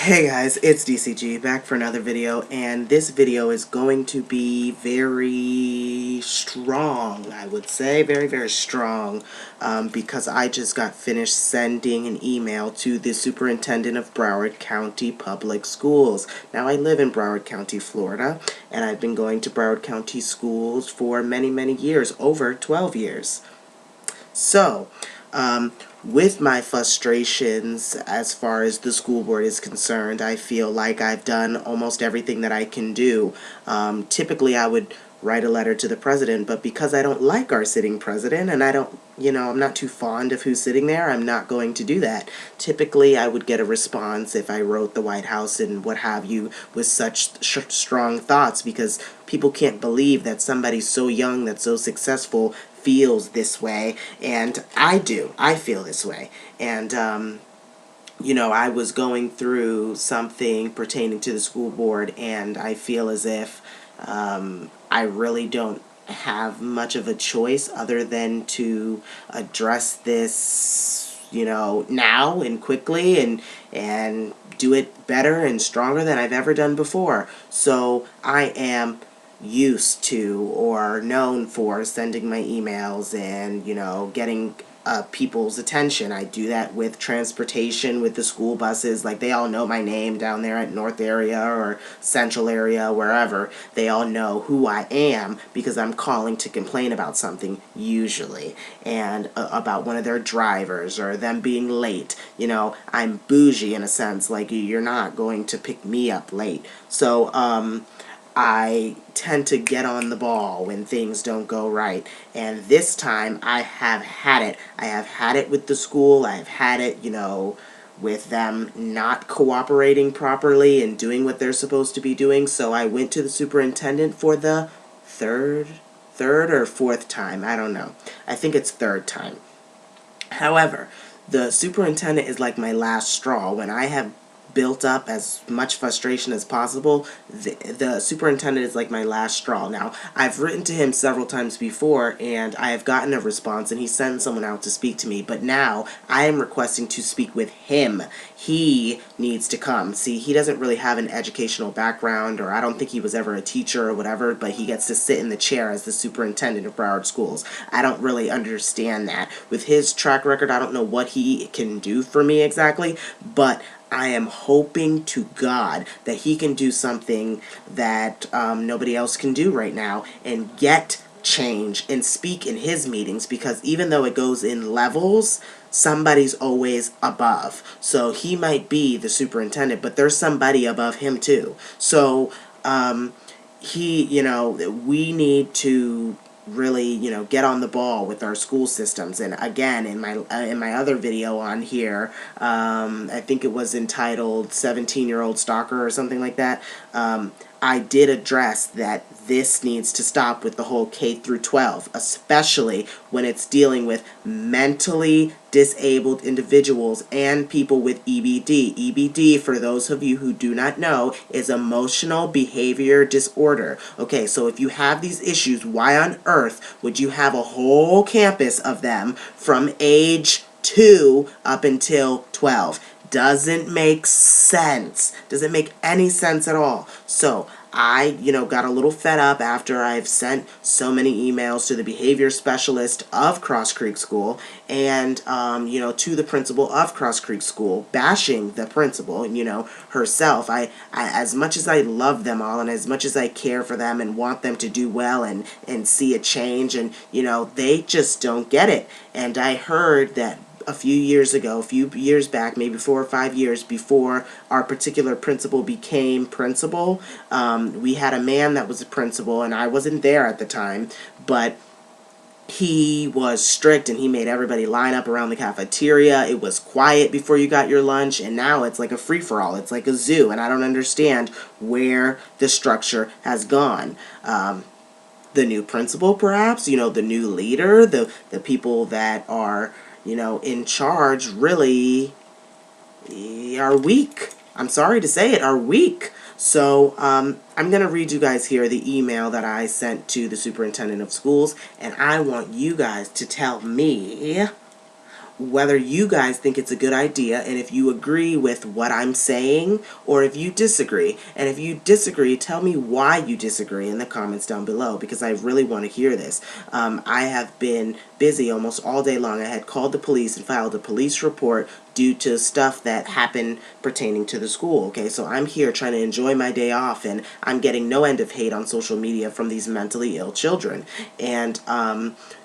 Hey guys, it's DCG back for another video, and this video is going to be very strong, I would say, very strong, because I just got finished sending an email to the Superintendent of Broward County Public Schools. Now, I live in Broward County, Florida, and I've been going to Broward County schools for many years, over 12 years. So, with my frustrations as far as the school board is concerned, I feel like I've done almost everything that I can do. Typically, I would write a letter to the president, but because I don't like our sitting president and I'm not too fond of who's sitting there, I'm not going to do that. Typically, I would get a response if I wrote the White House and what have you with such strong thoughts, because people can't believe that somebody so young, that's so successful, feels this way, and I do. I feel this way. And, I was going through something pertaining to the school board, and I feel as if I really don't have much of a choice other than to address this, now and quickly, and do it better and stronger than I've ever done before. So I am used to or known for sending my emails and, getting people's attention. I do that with transportation, with the school buses. Like, they all know my name down there at North area or Central area, wherever. They all know who I am because I'm calling to complain about something, usually, and about one of their drivers or them being late. I'm bougie in a sense. Like, you're not going to pick me up late. So, I tend to get on the ball when things don't go right. And this time, I have had it. I have had it with the school. I have had it, with them not cooperating properly and doing what they're supposed to be doing. So I went to the superintendent for the third or fourth time. I don't know. I think it's third time. However, the superintendent is like my last straw. When I have built up as much frustration as possible, the superintendent is like my last straw. Now, I've written to him several times before, and I have gotten a response, and he sent someone out to speak to me, but now I am requesting to speak with him. He needs to come. See, he doesn't really have an educational background, or I don't think he was ever a teacher or whatever, but he gets to sit in the chair as the superintendent of Broward schools. I don't really understand that. With his track record, I don't know what he can do for me exactly, but I am hoping to God that he can do something that nobody else can do right now and get change and speak in his meetings, because even though it goes in levels, somebody's always above. So he might be the superintendent, but there's somebody above him too. So we need to really, get on the ball with our school systems. And again, in my other video on here, I think it was entitled 17-Year-Old Stalker or something like that, I did address that this needs to stop with the whole K through 12, especially when it's dealing with mentally disabled individuals and people with EBD. EBD, for those of you who do not know, is emotional behavior disorder. Okay, so if you have these issues, why on earth would you have a whole campus of them from age 2 up until 12? Doesn't make sense. Doesn't make any sense at all. So I, got a little fed up after I've sent so many emails to the behavior specialist of Cross Creek School and, to the principal of Cross Creek School, bashing the principal, herself. I as much as I love them all and as much as I care for them and want them to do well and see a change, and, they just don't get it. And I heard that a few years back, maybe 4 or 5 years before our particular principal became principal, we had a man that was a principal, and I wasn't there at the time, but he was strict and he made everybody line up around the cafeteria. It was quiet before you got your lunch, and now it's like a free-for-all. It's like a zoo, and I don't understand where the structure has gone. The new principal, perhaps, the new leader, the people that are in charge really are weak. I'm sorry to say it, are weak. So, I'm going to read you guys here the email that I sent to the superintendent of schools, and I want you guys to tell me whether you guys think it's a good idea and if you agree with what I'm saying or if you disagree. And if you disagree, tell me why you disagree in the comments down below, because I really want to hear this. I have been busy almost all day long. I had called the police and filed a police report due to stuff that happened pertaining to the school. Okay, so I'm here trying to enjoy my day off, and I'm getting no end of hate on social media from these mentally ill children. And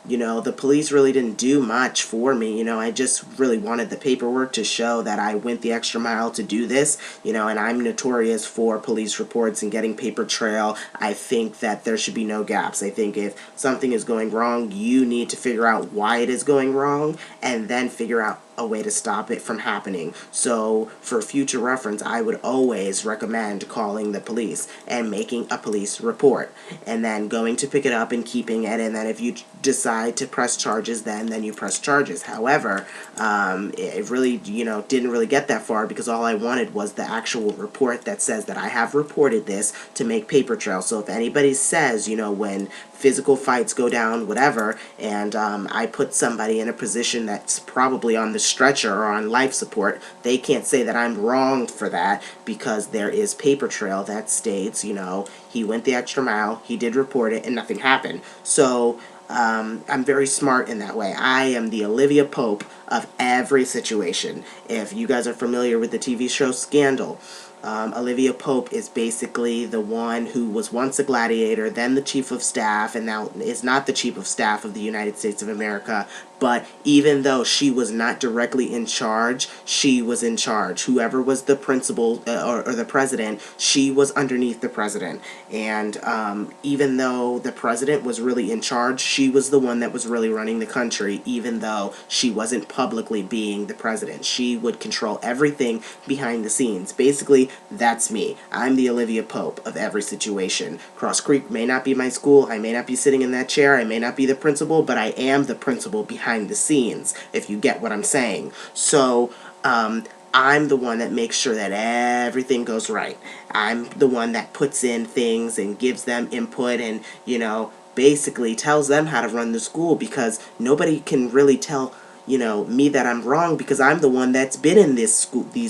you know, the police really didn't do much for me. You know, I just really wanted the paperwork to show that I went the extra mile to do this, you know, and I'm notorious for police reports and getting paper trail. I think that there should be no gaps. I think if something is going wrong, you need to figure out why it is going wrong and then figure out a way to stop it from happening. So for future reference, I would always recommend calling the police and making a police report and then going to pick it up and keeping it, and then if you decide to press charges, then you press charges. However, it really, you know, didn't really get that far, because all I wanted was the actual report that says that I have reported this to make paper trail. So if anybody says, you know, when physical fights go down, whatever, and I put somebody in a position that's probably on the stretcher or on life support, they can't say that I'm wrong for that, because there is paper trail that states, you know, he went the extra mile, he did report it, and nothing happened. So I'm very smart in that way. I am the Olivia Pope of every situation. If you guys are familiar with the TV show Scandal, Olivia Pope is basically the one who was once a gladiator, then the chief of staff, and now is not the chief of staff of the United States of America. But even though she was not directly in charge, she was in charge. Whoever was the principal or the president, she was underneath the president. And even though the president was really in charge, she was the one that was really running the country, even though she wasn't publicly being the president. She would control everything behind the scenes. Basically, that's me. I'm the Olivia Pope of every situation. Cross Creek may not be my school. I may not be sitting in that chair. I may not be the principal, but I am the principal behind the scenes, if you get what I'm saying. So, I'm the one that makes sure that everything goes right. I'm the one that puts in things and gives them input and, you know, basically tells them how to run the school, because nobody can really tell, you know, me that I'm wrong, because I'm the one that's been in these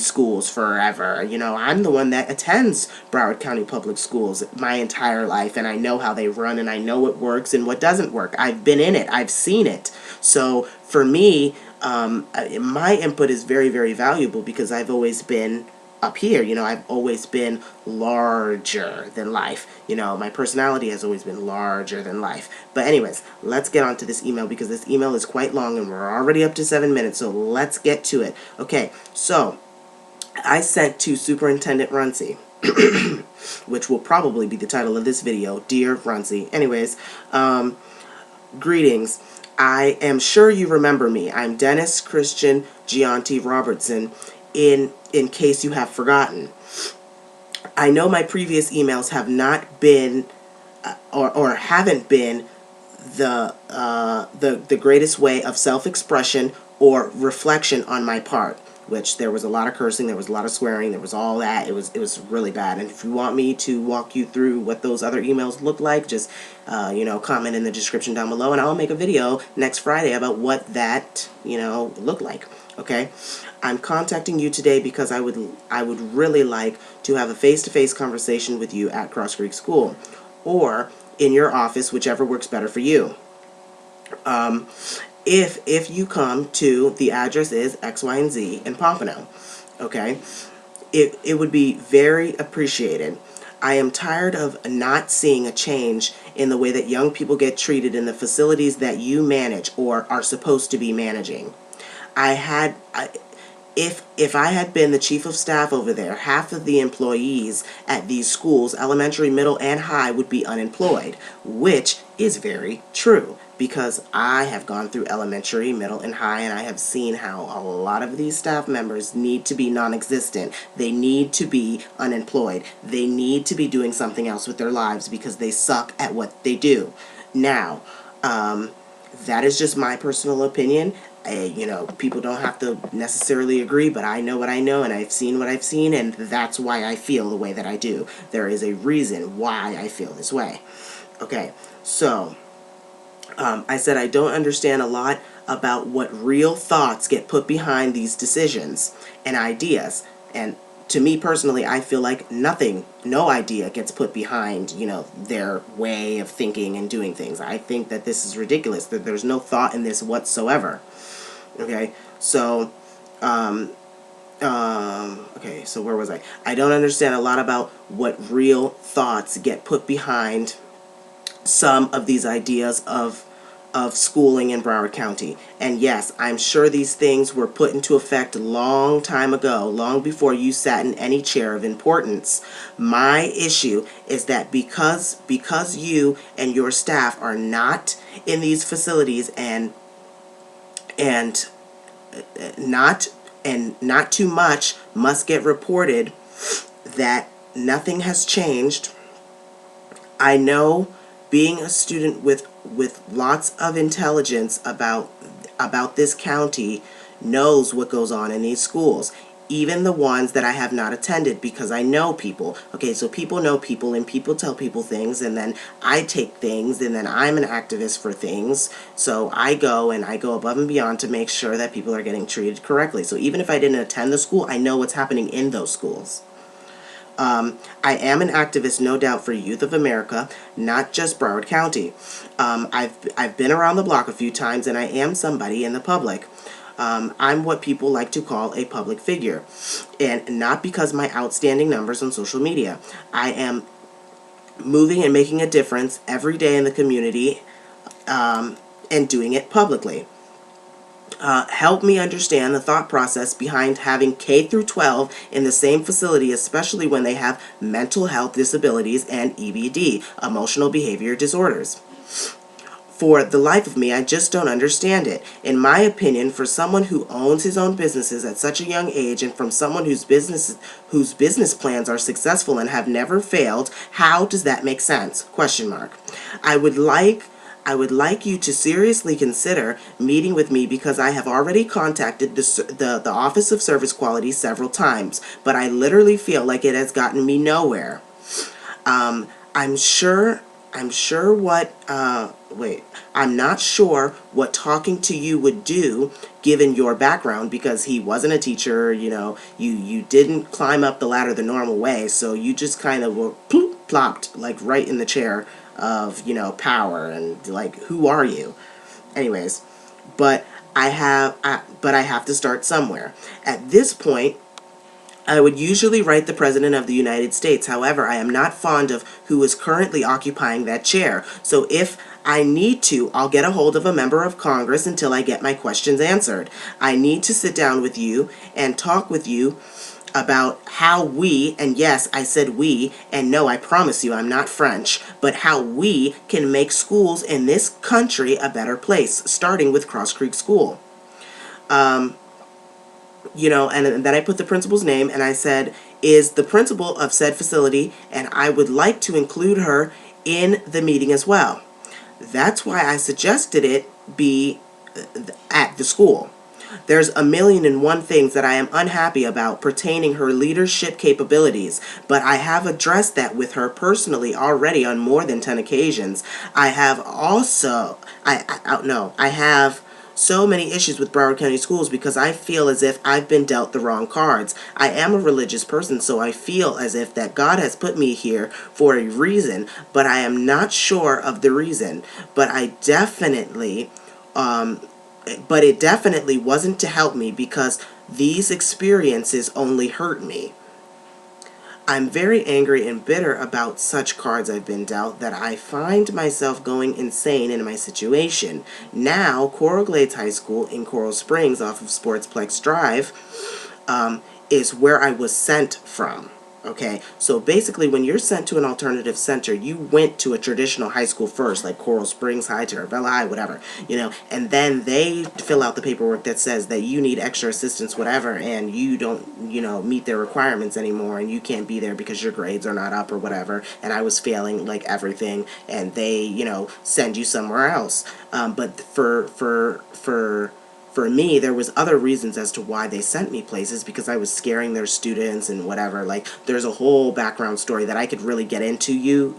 schools forever. You know, I'm the one that attends Broward County Public Schools my entire life, and I know how they run, and I know what works and what doesn't work. I've been in it. I've seen it. So for me, my input is very, very valuable, because I've always been up here. You know, I've always been larger than life. You know, my personality has always been larger than life. But anyways, let's get on to this email, because this email is quite long and we're already up to 7 minutes, so let's get to it. Okay, so I sent to Superintendent Runcie, which will probably be the title of this video, Dear Runcie. Anyways, greetings. I am sure you remember me. I'm Dennis Christian Gianti Robertson, in case you have forgotten. I know my previous emails have not been or haven't been the greatest way of self-expression or reflection on my part, which there was a lot of cursing, there was a lot of swearing, there was all that. It was really bad. And if you want me to walk you through what those other emails look like, just you know, comment in the description down below, and I'll make a video next Friday about what that, you know, looked like. Okay, I'm contacting you today because I would really like to have a face-to-face conversation with you at Cross Creek School, or in your office, whichever works better for you. If you come to, the address is X, Y, and Z in Pompano, okay, it would be very appreciated. I am tired of not seeing a change in the way that young people get treated in the facilities that you manage or are supposed to be managing. If I had been the chief of staff over there, half of the employees at these schools, elementary, middle, and high, would be unemployed, which is very true, because I have gone through elementary, middle, and high, and I have seen how a lot of these staff members need to be non-existent. They need to be unemployed. They need to be doing something else with their lives because they suck at what they do. Now, that is just my personal opinion. You know, people don't have to necessarily agree, but I know what I know, and I've seen what I've seen, and that's why I feel the way that I do. There is a reason why I feel this way. Okay, so I said I don't understand a lot about what real thoughts get put behind these decisions and ideas. And to me personally, I feel like no idea gets put behind, their way of thinking and doing things. I think that this is ridiculous, that there's no thought in this whatsoever. Okay, so, okay, so where was I? I don't understand a lot about what real thoughts get put behind some of these ideas of schooling in Broward County. And yes, I'm sure these things were put into effect a long time ago, long before you sat in any chair of importance. My issue is that because you and your staff are not in these facilities and not too much must get reported, that nothing has changed. I know, being a student with lots of intelligence about this county, knows what goes on in these schools, even the ones that I have not attended, because I know people. Okay, so people know people, and people tell people things, and then I take things, and then I'm an activist for things. So I go above and beyond to make sure that people are getting treated correctly. So even if I didn't attend the school, I know what's happening in those schools. I am an activist, no doubt, for Youth of America, not just Broward County. I've been around the block a few times, and I am somebody in the public. I'm what people like to call a public figure, and not because my outstanding numbers on social media. I am moving and making a difference every day in the community, and doing it publicly. Help me understand the thought process behind having K through 12 in the same facility, especially when they have mental health disabilities and EBD, emotional behavior disorders. For the life of me, I just don't understand it. In my opinion, for someone who owns his own businesses at such a young age, and from someone whose business plans are successful and have never failed, how does that make sense? Question mark. I would like you to seriously consider meeting with me, because I have already contacted the Office of Service Quality several times, but I literally feel like it has gotten me nowhere. I'm not sure what talking to you would do, given your background, because he wasn't a teacher, you didn't climb up the ladder the normal way, so you just kind of were plopped, like, right in the chair of, power, and, like, who are you? Anyways, but I have to start somewhere. At this point, I would usually write the President of the United States. However, I am not fond of who is currently occupying that chair. So if I need to, I'll get a hold of a member of Congress until I get my questions answered. I need to sit down with you and talk with you about how we, and yes, I said we, and no, I promise you I'm not French, but how we can make schools in this country a better place, starting with Cross Creek School. And then I put the principal's name, and I said, is the principal of said facility, and I would like to include her in the meeting as well. That's why I suggested it be at the school. There's a million and one things that I am unhappy about pertaining her leadership capabilities, but I have addressed that with her personally already on more than 10 occasions. I have so many issues with Broward County Schools because I feel as if I've been dealt the wrong cards. I am a religious person, so I feel as if that God has put me here for a reason, but I am not sure of the reason. But it definitely wasn't to help me, because these experiences only hurt me. I'm very angry and bitter about such cards I've been dealt that I find myself going insane in my situation. Now, Coral Glades High School in Coral Springs off of Sportsplex Drive is where I was sent from. Okay, so basically when you're sent to an alternative center, you went to a traditional high school first, like Coral Springs High, Terravella High, whatever, and then they fill out the paperwork that says that you need extra assistance, whatever, and you don't, meet their requirements anymore, and you can't be there because your grades are not up or whatever, and I was failing, like, everything, and they, send you somewhere else. But for me, there was other reasons as to why they sent me places, because I was scaring their students and whatever. Like, there's a whole background story that I could really get into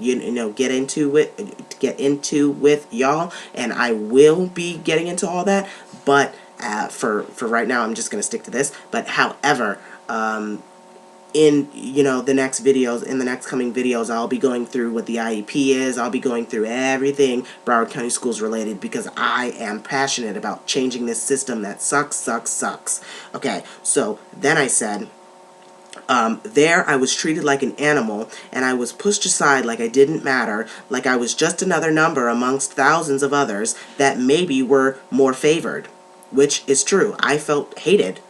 with y'all, and I will be getting into all that. But for right now, I'm just going to stick to this. But however, in the next videos, in the next coming videos, I'll be going through what the IEP is. I'll be going through everything Broward County Schools related, because I am passionate about changing this system that sucks. Okay, so then I said, there I was treated like an animal, and I was pushed aside like I didn't matter, like I was just another number amongst thousands of others that maybe were more favored. Which is true. I felt hated.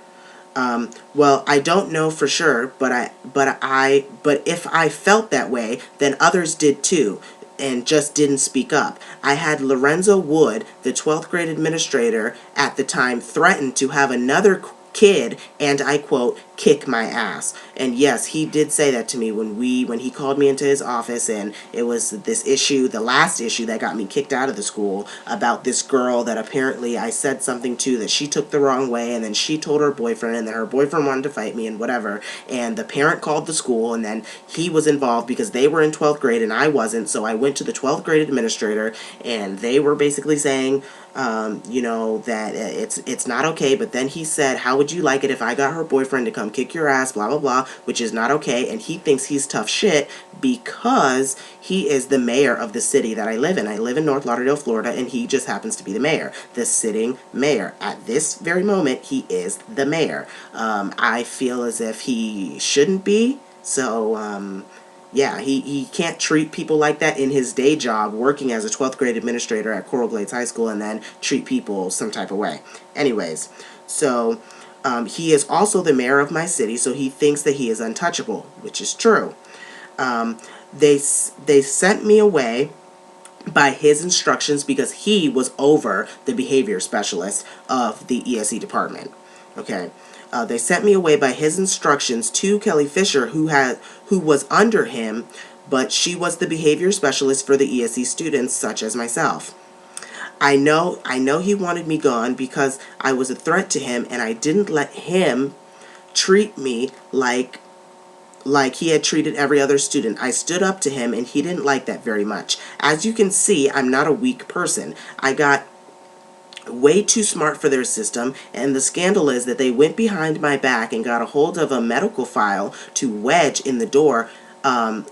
Well, I don't know for sure, but if I felt that way, then others did too, and just didn't speak up. I had Lorenzo Wood, the 12th grade administrator at the time, threaten to have another kid, and I quote, kick my ass. And yes, he did say that to me when he called me into his office, and it was this issue, the last issue that got me kicked out of the school, about this girl that apparently I said something to that she took the wrong way, and then she told her boyfriend, and then her boyfriend wanted to fight me and whatever, and the parent called the school, and then he was involved because they were in 12th grade and I wasn't, so I went to the 12th grade administrator, and they were basically saying, that it's not okay. But then he said, how would you like it if I got her boyfriend to come kick your ass, blah blah blah, which is not okay. And he thinks he's tough shit because he is the mayor of the city that I live in. I live in North Lauderdale, Florida, and he just happens to be the mayor, the sitting mayor. At this very moment, he is the mayor. I feel as if he shouldn't be, so yeah, he can't treat people like that in his day job working as a 12th grade administrator at Coral Glades High School and then treat people some type of way. Anyways, so he is also the mayor of my city, so he thinks that he is untouchable, which is true. They sent me away by his instructions because he was over the behavior specialist of the ESE department. Okay. They sent me away by his instructions to Kelly Fisher, who was under him, but she was the behavior specialist for the ESE students, such as myself. I know he wanted me gone because I was a threat to him, and I didn't let him treat me like he had treated every other student. I stood up to him, and he didn't like that very much. As you can see, I'm not a weak person. I got way too smart for their system, and the scandal is that they went behind my back and got a hold of a medical file to wedge in the door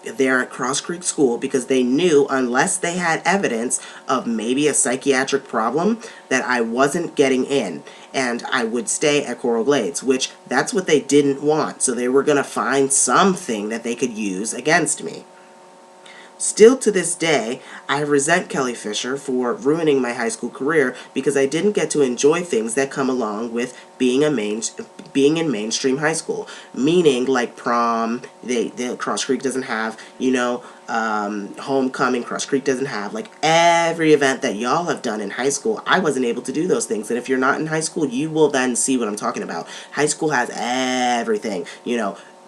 there at Cross Creek School, because they knew unless they had evidence of maybe a psychiatric problem that I wasn't getting in, and I would stay at Coral Glades, which that's what they didn't want. So they were going to find something that they could use against me. Still to this day, I resent Kelly Fisher for ruining my high school career because I didn't get to enjoy things that come along with being in mainstream high school. Meaning, like prom, Cross Creek doesn't have, homecoming, Cross Creek doesn't have, like every event that y'all have done in high school. I wasn't able to do those things, and if you're not in high school, you will then see what I'm talking about. High school has everything,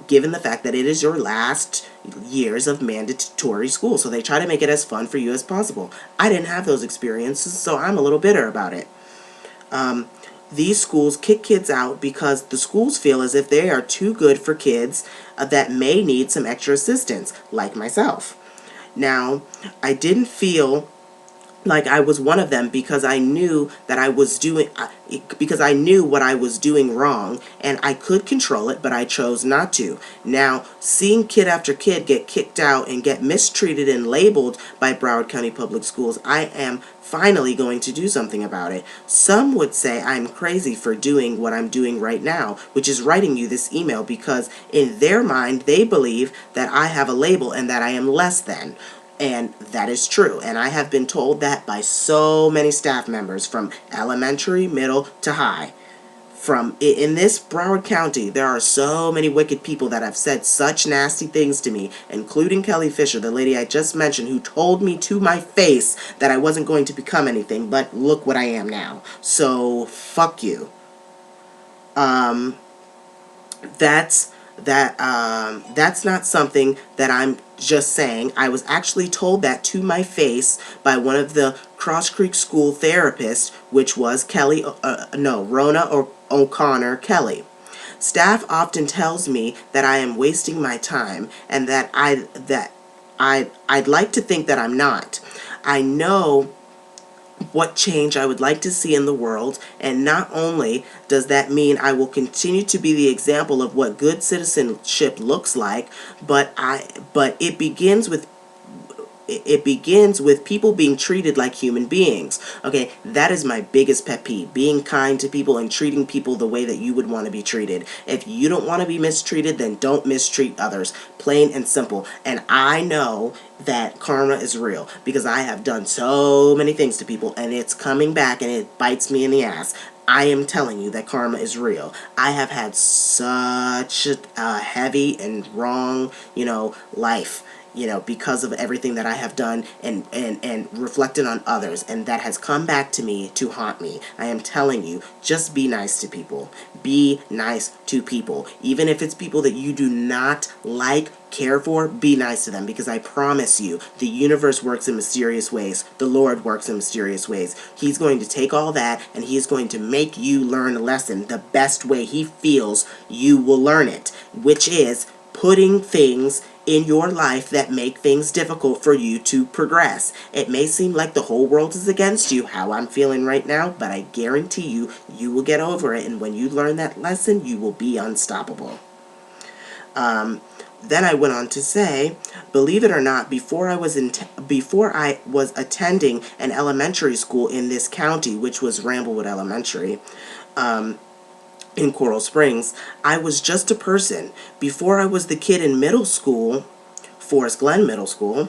given the fact that it is your last years of mandatory school. So they try to make it as fun for you as possible. I didn't have those experiences, so I'm a little bitter about it. These schools kick kids out because the schools feel as if they are too good for kids that may need some extra assistance, like myself. Now, I didn't feel like I was one of them because I knew that because I knew what I was doing wrong, and I could control it, but I chose not to. Now, seeing kid after kid get kicked out and get mistreated and labeled by Broward County Public Schools, I am finally going to do something about it. Some would say I'm crazy for doing what I'm doing right now, which is writing you this email, because in their mind, they believe that I have a label and that I am less than. And that is true, and I have been told that by so many staff members from elementary, middle, to high. In this Broward County, there are so many wicked people that have said such nasty things to me, including Kelly Fisher, the lady I just mentioned, who told me to my face that I wasn't going to become anything, but look what I am now. So, fuck you. That's not something that I'm just saying. I was actually told that to my face by one of the Cross Creek School therapists, which was Rona O'Connor Kelly. Staff often tells me that I am wasting my time, and that I'd like to think that I'm not. I know what change I would like to see in the world, and not only does that mean I will continue to be the example of what good citizenship looks like, but it begins with people being treated like human beings. Okay, that is my biggest pet peeve. Being kind to people and treating people the way that you would want to be treated. If you don't want to be mistreated, then don't mistreat others. Plain and simple. And I know that karma is real because I have done so many things to people and it's coming back and it bites me in the ass. I am telling you that karma is real. I have had such a heavy and wrong, life, because of everything that I have done and reflected on others, and that has come back to me to haunt me. I am telling you, just be nice to people. Be nice to people. Even if it's people that you do not like, care for, be nice to them, because I promise you, the universe works in mysterious ways. The Lord works in mysterious ways. He's going to take all that and He is going to make you learn a lesson the best way He feels you will learn it, which is putting things in your life that make things difficult for you to progress. It may seem like the whole world is against you, how I'm feeling right now, but I guarantee you, you will get over it, and when you learn that lesson, you will be unstoppable. Then I went on to say, believe it or not, before I was attending an elementary school in this county, which was Ramblewood Elementary, in Coral Springs, I was just a person. Before I was the kid in middle school, Forest Glen Middle School,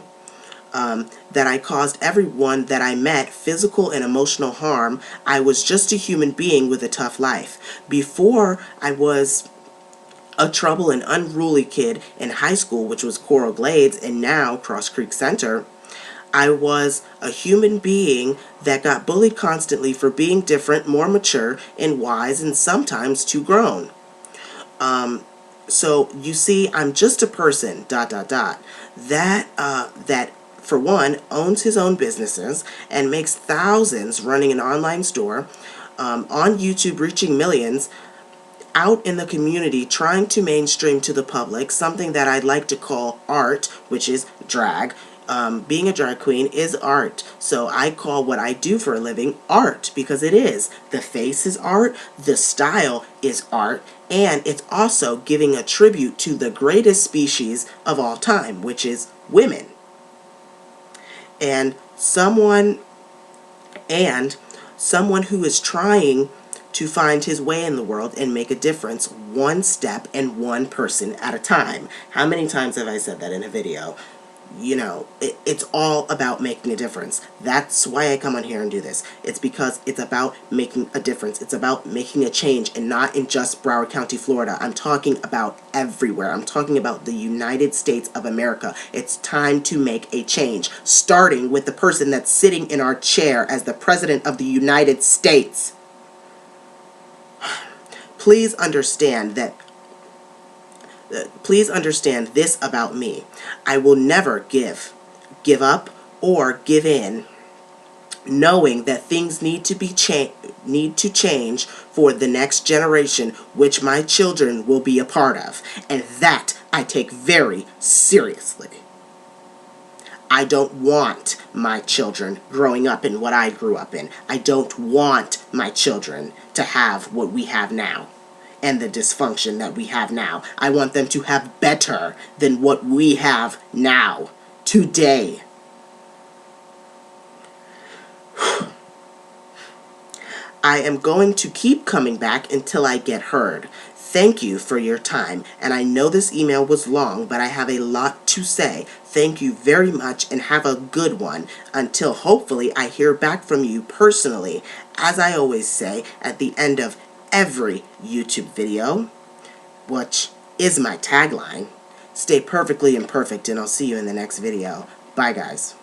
that I caused everyone that I met physical and emotional harm. I was just a human being with a tough life. Before I was a trouble and unruly kid in high school, which was Coral Glades and now Cross Creek Center, I was a human being that got bullied constantly for being different, more mature, and wise, and sometimes too grown. So you see, I'm just a person, ... that for one, owns his own businesses and makes thousands running an online store, on YouTube reaching millions, out in the community trying to mainstream to the public something that I'd like to call art, which is drag. Being a drag queen is art. So I call what I do for a living art, because it is. The face is art, the style is art, and it's also giving a tribute to the greatest species of all time, which is women. And someone who is trying to find his way in the world and make a difference one step and one person at a time. How many times have I said that in a video? It's all about making a difference. That's why I come on here and do this. It's because it's about making a difference. It's about making a change, and not in just Broward County, Florida. I'm talking about everywhere. I'm talking about the United States of America. It's time to make a change, starting with the person that's sitting in our chair as the President of the United States. Please understand this about me. I will never give up or give in, knowing that things need to change for the next generation, which my children will be a part of, and that I take very seriously. I don't want my children growing up in what I grew up in. I don't want my children to have what we have now and the dysfunction that we have now. I want them to have better than what we have now, today. I am going to keep coming back until I get heard. Thank you for your time, and I know this email was long, but I have a lot to say. Thank you very much, and have a good one, until hopefully I hear back from you personally. As I always say at the end of every YouTube video, which is my tagline, stay perfectly imperfect, and I'll see you in the next video. Bye, guys.